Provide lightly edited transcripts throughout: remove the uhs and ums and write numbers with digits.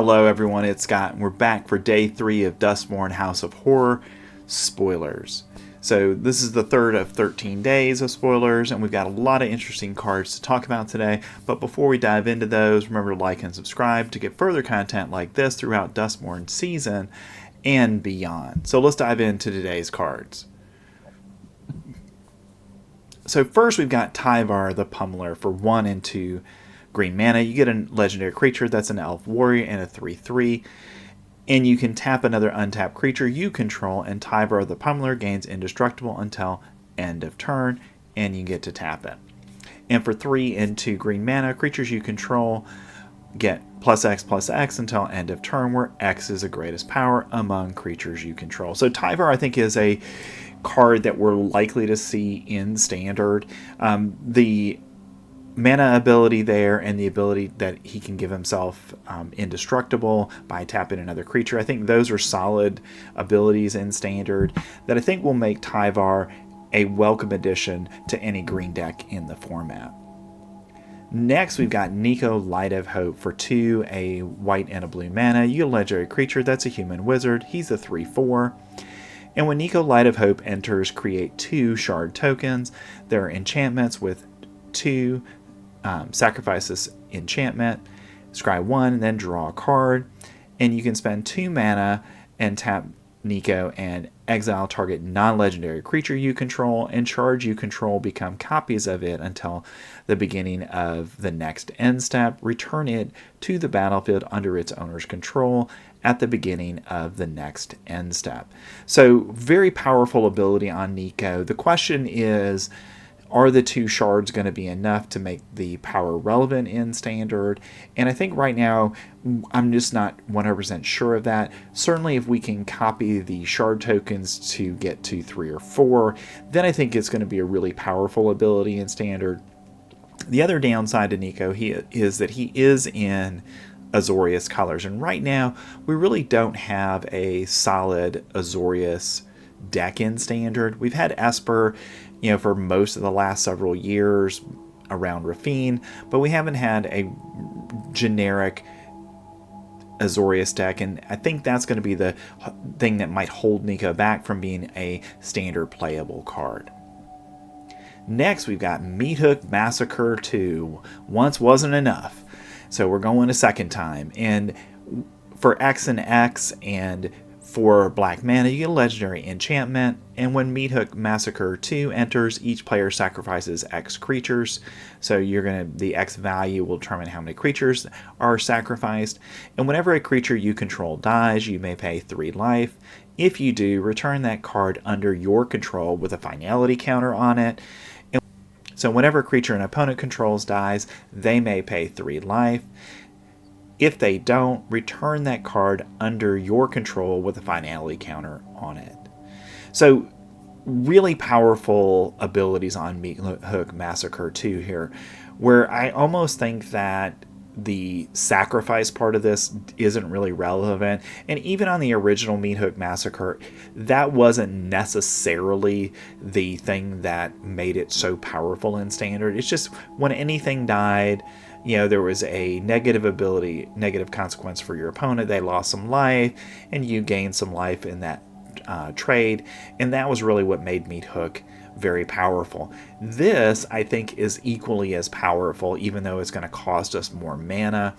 Hello everyone, it's Scott, and we're back for day 3 of Duskmourn House of Horror spoilers. So this is the third of 13 days of spoilers, and we've got a lot of interesting cards to talk about today. But before we dive into those, remember to like and subscribe to get further content like this throughout Duskmourn season and beyond. So let's dive into today's cards. So first we've got Tyvar the Pummeler for 1 and 2 green mana. You get a legendary creature that's an elf warrior and a 3/3, and you can tap another untapped creature you control, and Tyvar the Pummeler gains indestructible until end of turn, and you get to tap it. And for 3 and 2 green mana, creatures you control get +X/+X until end of turn, where X is the greatest power among creatures you control. So Tyvar, I think, is a card that we're likely to see in Standard. The mana ability there and the ability that he can give himself indestructible by tapping another creature, I think those are solid abilities in Standard that I think will make Tyvar a welcome addition to any green deck in the format. Next, we've got Nico, Light of Hope for 2, a white and a blue mana. You get a legendary creature that's a human wizard. He's a 3/4. And when Nico, Light of Hope enters, create 2 shard tokens. They're enchantments with 2 sacrifice this enchantment, scry 1, and then draw a card. And you can spend 2 mana and tap Nico and exile target non-legendary creature you control, and charge you control become copies of it until the beginning of the next end step. Return it to the battlefield under its owner's control at the beginning of the next end step. So very powerful ability on Nico. The question is, are the 2 shards going to be enough to make the power relevant in Standard? And I think right now, I'm just not 100% sure of that. Certainly if we can copy the shard tokens to get to 3 or 4, then I think it's going to be a really powerful ability in Standard. The other downside to Nico is that he is in Azorius colors. And right now, we really don't have a solid Azorius deck in Standard. We've had Esper, for most of the last several years around Rafine, but we haven't had a generic Azorius deck, and I think that's going to be the thing that might hold Nico back from being a Standard playable card. Next, we've got Meathook Massacre 2. Once wasn't enough, so we're going a second time. And for X and X and for black mana, you get a legendary enchantment, and when Meathook Massacre 2 enters, each player sacrifices X creatures. So the X value will determine how many creatures are sacrificed. And whenever a creature you control dies, you may pay 3 life. If you do, return that card under your control with a finality counter on it. And so whenever a creature an opponent controls dies, they may pay 3 life. If they don't, return that card under your control with a finality counter on it. So really powerful abilities on Meathook Massacre 2 here, where I almost think that the sacrifice part of this isn't really relevant. And even on the original Meathook Massacre, that wasn't necessarily the thing that made it so powerful in Standard. It's just when anything died, there was a negative consequence for your opponent. They lost some life, and you gained some life in that trade. And that was really what made Meathook very powerful. This, I think, is equally as powerful, even though it's going to cost us more mana,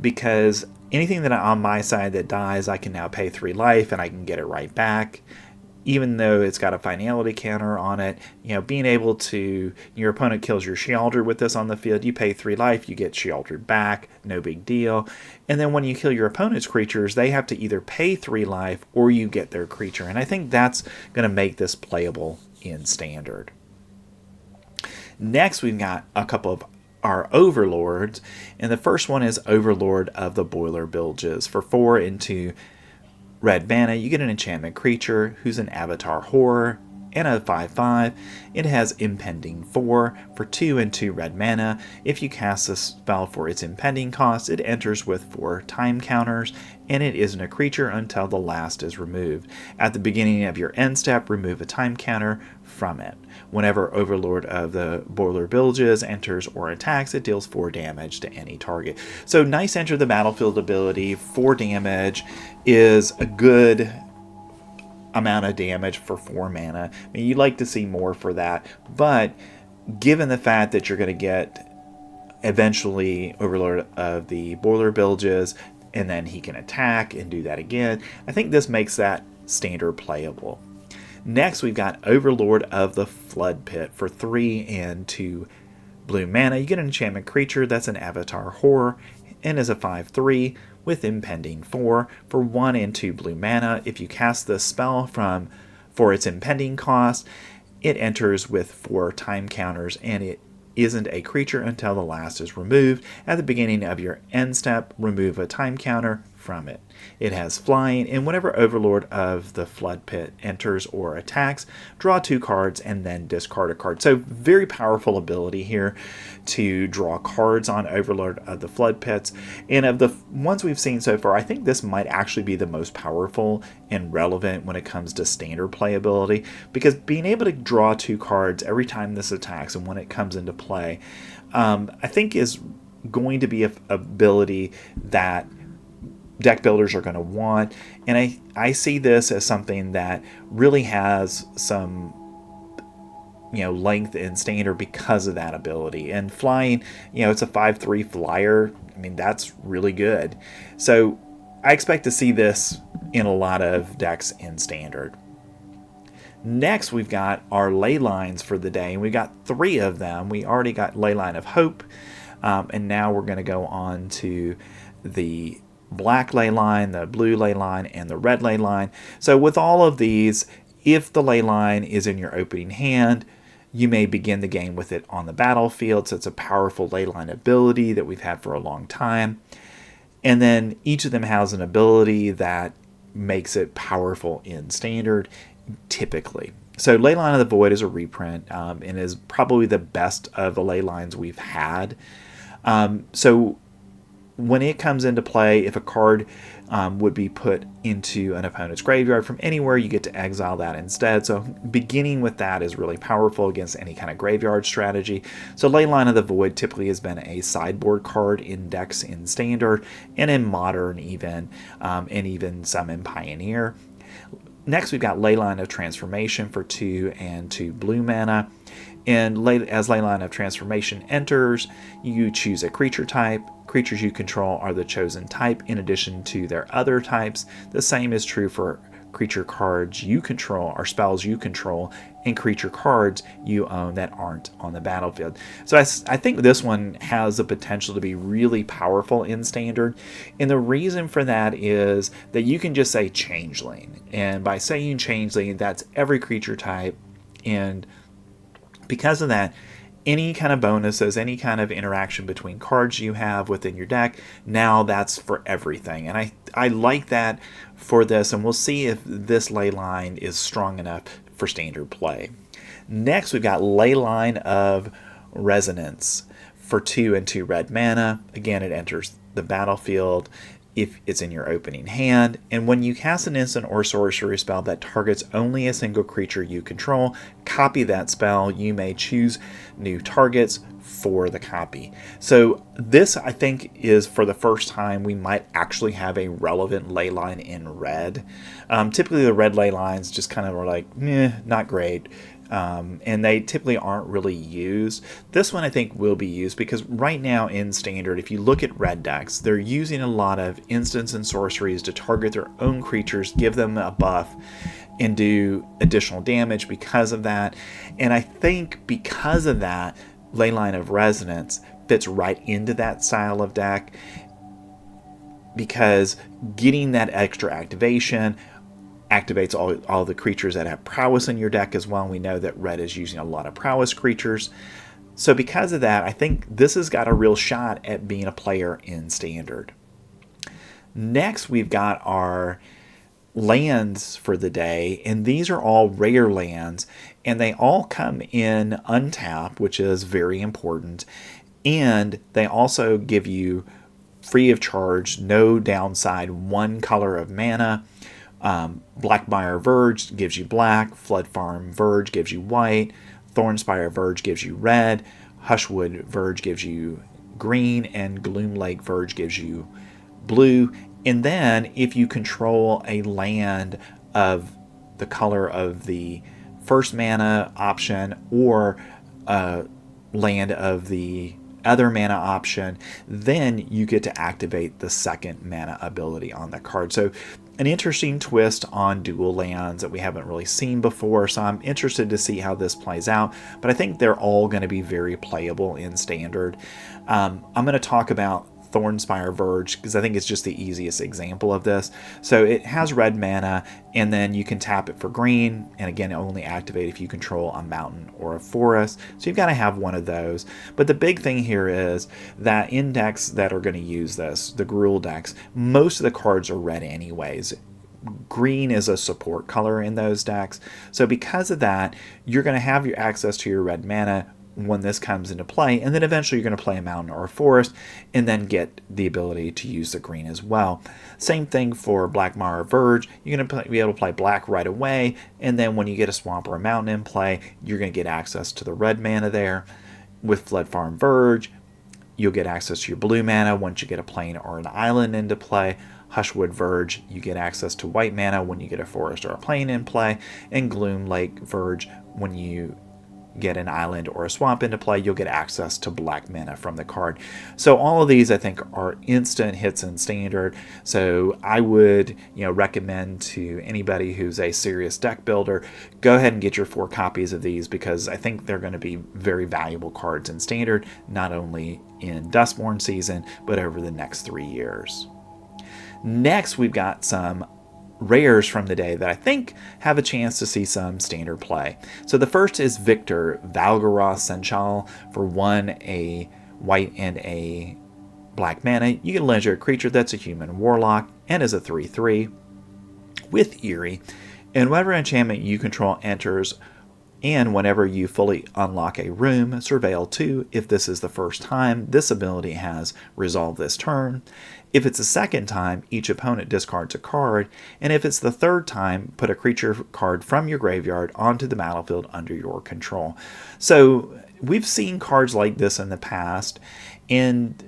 because anything that on my side that dies, I can now pay 3 life, and I can get it right back. Even though it's got a finality counter on it, being able to, your opponent kills your Shealder with this on the field, you pay 3 life, you get Shealdered back, no big deal. And then when you kill your opponent's creatures, they have to either pay 3 life or you get their creature. And I think that's going to make this playable in Standard. Next, we've got a couple of our overlords, and the first one is Overlord of the Boiler Bilges. For 4 and 2 red mana, you get an enchantment creature who's an avatar horror. and a 5/5. It has Impending 4 for 2 and 2 red mana. If you cast a spell for its impending cost, it enters with 4 time counters, and it isn't a creature until the last is removed. At the beginning of your end step, remove a time counter from it. Whenever Overlord of the Boiler Bilges enters or attacks, it deals 4 damage to any target. So nice enter the battlefield ability. 4 damage is a good amount of damage for 4 mana. I mean, you'd like to see more for that, but given the fact that you're going to get eventually Overlord of the Boiler Bilges, and then he can attack and do that again, I think this makes that standard playable. Next, we've got Overlord of the Flood Pit for 3 and 2 blue mana. You get an enchantment creature that's an Avatar Horror and is a 5/3 with Impending 4 for 1 and 2 blue mana. If you cast this spell for its impending cost, it enters with 4 time counters, and it isn't a creature until the last is removed. At the beginning of your end step, remove a time counter from it. It has flying, and whenever Overlord of the Flood Pit enters or attacks, draw 2 cards and then discard a card. So very powerful ability here to draw cards on Overlord of the Flood Pits. And of the ones we've seen so far, I think this might actually be the most powerful and relevant when it comes to standard playability, because being able to draw 2 cards every time this attacks and when it comes into play, I think is going to be an ability that deck builders are going to want, and I see this as something that really has some length in standard because of that ability. And flying, it's a 5/3 flyer. I mean, that's really good. So I expect to see this in a lot of decks in standard. Next, we've got our ley lines for the day, and we got 3 of them. We already got Leyline of Hope, and now we're going to go on to the black ley line, the blue ley line, and the red ley line. So with all of these, if the ley line is in your opening hand, you may begin the game with it on the battlefield. So it's a powerful ley line ability that we've had for a long time. And then each of them has an ability that makes it powerful in standard, typically. So Leyline of the Void is a reprint, and is probably the best of the ley lines we've had. So when it comes into play, if a card would be put into an opponent's graveyard from anywhere, you get to exile that instead. So beginning with that is really powerful against any kind of graveyard strategy. So Leyline of the Void typically has been a sideboard card in decks in standard and in modern even, and even some in Pioneer. Next, we've got Leyline of Transformation for 2 and 2 blue mana. And as Leyline of Transformation enters, you choose a creature type. Creatures you control are the chosen type in addition to their other types. The same is true for creature cards you control or spells you control and creature cards you own that aren't on the battlefield. So I think this one has the potential to be really powerful in standard. And the reason for that is that you can just say Changeling. And by saying Changeling, that's every creature type. And because of that, any kind of bonuses, any kind of interaction between cards you have within your deck, now that's for everything. And I like that for this, and we'll see if this ley line is strong enough for standard play. Next, we've got Leyline of Resonance for 2 and 2 red mana. Again, it enters the battlefield if it's in your opening hand, and when you cast an instant or sorcery spell that targets only a single creature you control, copy that spell. You may choose new targets for the copy. So this, I think, is for the first time we might actually have a relevant ley line in red. Typically the red ley lines just kind of are like, not great. And they typically aren't really used. This one I think will be used because right now in standard, if you look at red decks, they're using a lot of instants and sorceries to target their own creatures, give them a buff, and do additional damage because of that. And I think because of that, Leyline of Resonance fits right into that style of deck, because getting that extra activation activates all the creatures that have prowess in your deck as well. And we know that red is using a lot of prowess creatures. So because of that, I think this has got a real shot at being a player in standard. Next, we've got our lands for the day, and these are all rare lands, and they all come in untap, which is very important, and they also give you free of charge, no downside, one color of mana. Blackmire Verge gives you black, Flood Farm Verge gives you white, Thornspire Verge gives you red, Hushwood Verge gives you green, and Gloom Lake Verge gives you blue. And then if you control a land of the color of the first mana option or a land of the other mana option, then you get to activate the second mana ability on the card. So an interesting twist on dual lands that we haven't really seen before, so I'm interested to see how this plays out, but I think they're all going to be very playable in Standard. I'm going to talk about Thornspire Verge because I think it's just the easiest example of this. So it has red mana, and then you can tap it for green, and again, only activate if you control a mountain or a forest. So you've got to have one of those. But the big thing here is that in decks that are going to use this, the Gruul decks, most of the cards are red anyways. Green is a support color in those decks. So because of that, you're going to have your access to your red mana when this comes into play, and then eventually you're going to play a mountain or a forest and then get the ability to use the green as well. Same thing for Blackmire Verge. You're going to be able to play black right away, and then when you get a swamp or a mountain in play, you're going to get access to the red mana there. With Flood Farm Verge, you'll get access to your blue mana once you get a plain or an island into play. Hushwood Verge, you get access to white mana when you get a forest or a plain in play, and Gloom Lake Verge, when you get an island or a swamp into play, you'll get access to black mana from the card. So all of these I think are instant hits in Standard. So I would recommend to anybody who's a serious deck builder, go ahead and get your 4 copies of these, because I think they're going to be very valuable cards in Standard, not only in Duskmourn season, but over the next 3 years. Next, we've got some rares from the day that I think have a chance to see some Standard play. So the first is Victor, Valgaroth Senchal, for 1, a white and a black mana. You can legendary creature that's a human warlock and is a 3/3 with Eerie. And whenever enchantment you control enters, and whenever you fully unlock a room, surveil 2. If this is the first time, this ability has resolved this turn. If it's the second time, each opponent discards a card, and if it's the third time, put a creature card from your graveyard onto the battlefield under your control. So we've seen cards like this in the past, and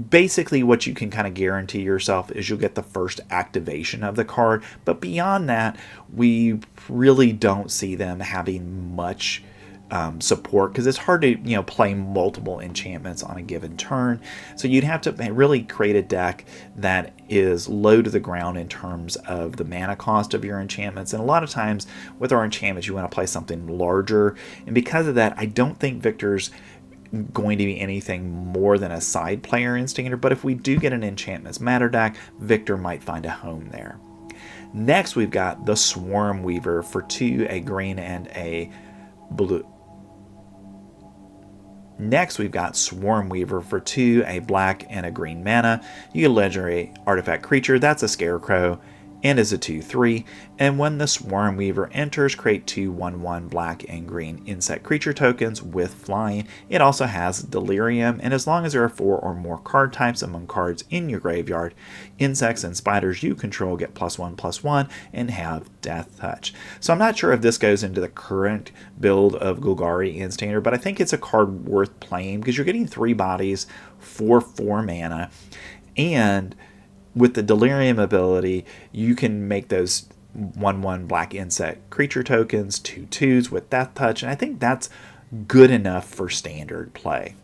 basically what you can kind of guarantee yourself is you'll get the first activation of the card, but beyond that, we really don't see them having much support, because it's hard to play multiple enchantments on a given turn. So you'd have to really create a deck that is low to the ground in terms of the mana cost of your enchantments, and a lot of times with our enchantments you want to play something larger, and because of that I don't think Victor's going to be anything more than a side player in Standard, but if we do get an Enchantments Matter deck, Victor might find a home there. Next we've got the Swarm Weaver for 2, a green and a blue. Next we've got Swarm Weaver for 2, a black and a green mana. You get a legendary artifact creature, that's a Scarecrow, and is a 2/3, and when the Swarm Weaver enters, create 2 1/1 black and green insect creature tokens with flying. It also has Delirium, and as long as there are 4 or more card types among cards in your graveyard, insects and spiders you control get +1/+1 and have Death Touch. So I'm not sure if this goes into the current build of Golgari in Standard, but I think it's a card worth playing because you're getting 3 bodies for 4 mana, and with the Delirium ability, you can make those 1/1 black insect creature tokens 2/2s with Death Touch, and I think that's good enough for Standard play.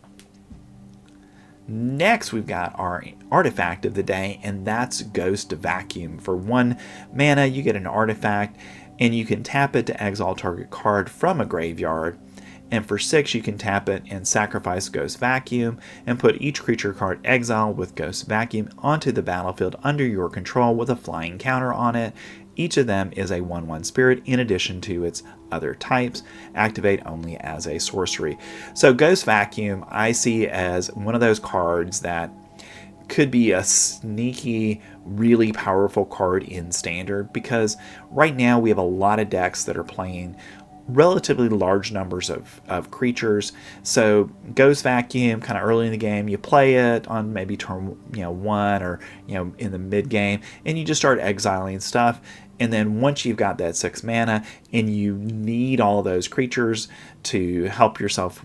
Next, we've got our artifact of the day, and that's Ghost Vacuum. For 1 mana, you get an artifact, and you can tap it to exile target card from a graveyard. And for 6, you can tap it and sacrifice Ghost Vacuum and put each creature card exiled with Ghost Vacuum onto the battlefield under your control with a flying counter on it. Each of them is a 1/1 spirit in addition to its other types. Activate only as a sorcery. So Ghost Vacuum I see as one of those cards that could be a sneaky, really powerful card in Standard, because right now we have a lot of decks that are playing relatively large numbers of creatures. So Ghost Vacuum, kind of early in the game, you play it on maybe turn 1 or in the mid game, and you just start exiling stuff. And then once you've got that 6 mana and you need all those creatures to help yourself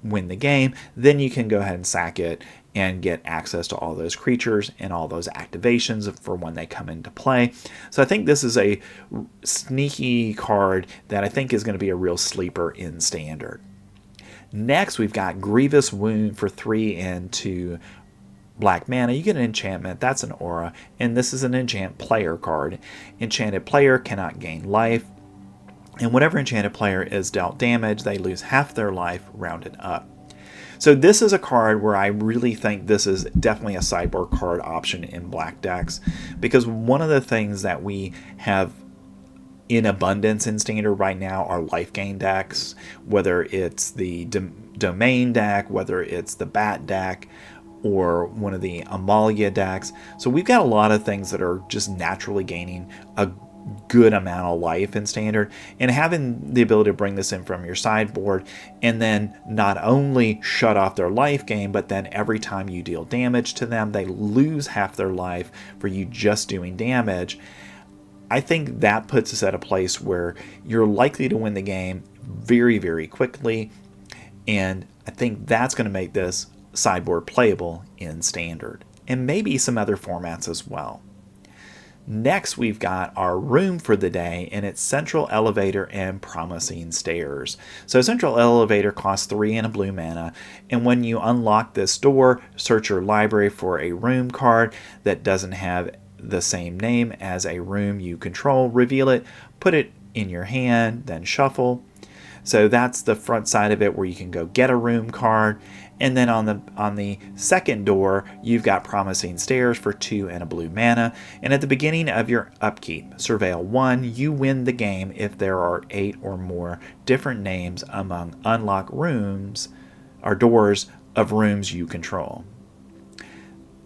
win the game, then you can go ahead and sack it and get access to all those creatures and all those activations for when they come into play. So I think this is a sneaky card that I think is going to be a real sleeper in Standard. Next, we've got Grievous Wound for 3 and 2 black mana. You get an enchantment, that's an aura, and this is an enchant player card. Enchanted player cannot gain life, and whenever enchanted player is dealt damage, they lose half their life rounded up. So this is a card where I really think this is definitely a sideboard card option in black decks, because one of the things that we have in abundance in Standard right now are life gain decks, whether it's the Domain deck, whether it's the Bat deck, or one of the Amalia decks. So we've got a lot of things that are just naturally gaining a good amount of life in Standard, and having the ability to bring this in from your sideboard and then not only shut off their life gain, but then every time you deal damage to them, they lose half their life for you just doing damage. I think that puts us at a place where you're likely to win the game very, very quickly, and I think that's going to make this sideboard playable in Standard, and maybe some other formats as well. Next, we've got our room for the day, and it's Central Elevator and Promising Stairs. So Central Elevator costs 3 and a blue mana, and when you unlock this door, search your library for a room card that doesn't have the same name as a room you control, reveal it, put it in your hand, then shuffle. So that's the front side of it, where you can go get a room card. And then on the second door, you've got Promising Stairs for 2 and a blue mana. And at the beginning of your upkeep, Surveil 1, you win the game if there are 8 or more different names among unlocked rooms or doors of rooms you control.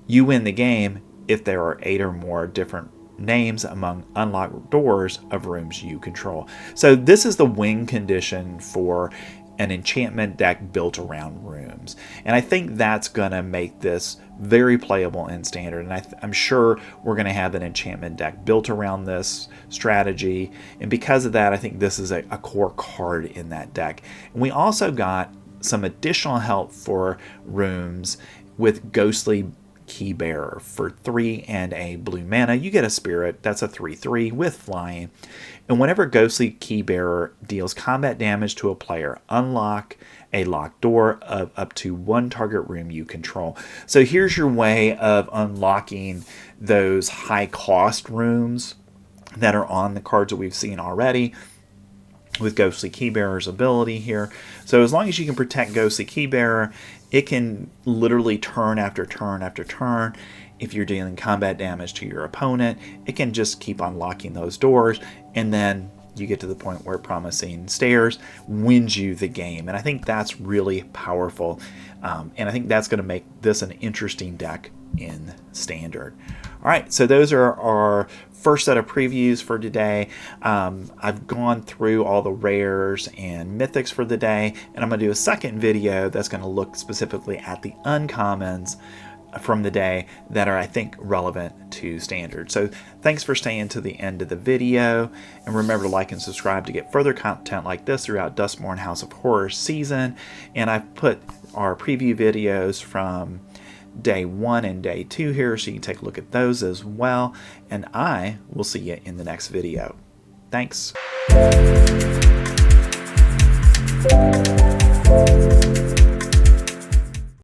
You win the game if there are 8 or more different names among unlocked doors of rooms you control. So this is the win condition for an enchantment deck built around rooms, and I think that's gonna make this very playable in Standard, and I'm sure we're gonna have an enchantment deck built around this strategy, and because of that, I think this is a core card in that deck. And we also got some additional help for rooms with Ghostly Keybearer for 3 and a blue mana. You get a spirit, that's a 3/3 with flying. And whenever Ghostly Keybearer deals combat damage to a player, unlock a locked door of up to 1 target room you control. So here's your way of unlocking those high cost rooms that are on the cards that we've seen already with Ghostly Keybearer's ability here. So as long as you can protect Ghostly Keybearer, it can literally turn after turn after turn. If you're dealing combat damage to your opponent, it can just keep unlocking those doors, and then you get to the point where Promising Stairs wins you the game. And I think that's really powerful, and I think that's going to make this an interesting deck in Standard. All right, so those are our first set of previews for today. I've gone through all the rares and mythics for the day, and I'm going to do a second video that's going to look specifically at the uncommons from the day that are, I think, relevant to Standard. So thanks for staying to the end of the video, and remember to like and subscribe to get further content like this throughout Duskmourn House of Horror season. And I've put our preview videos from day 1 and day 2 here, so you can take a look at those as well, and I will see you in the next video. Thanks.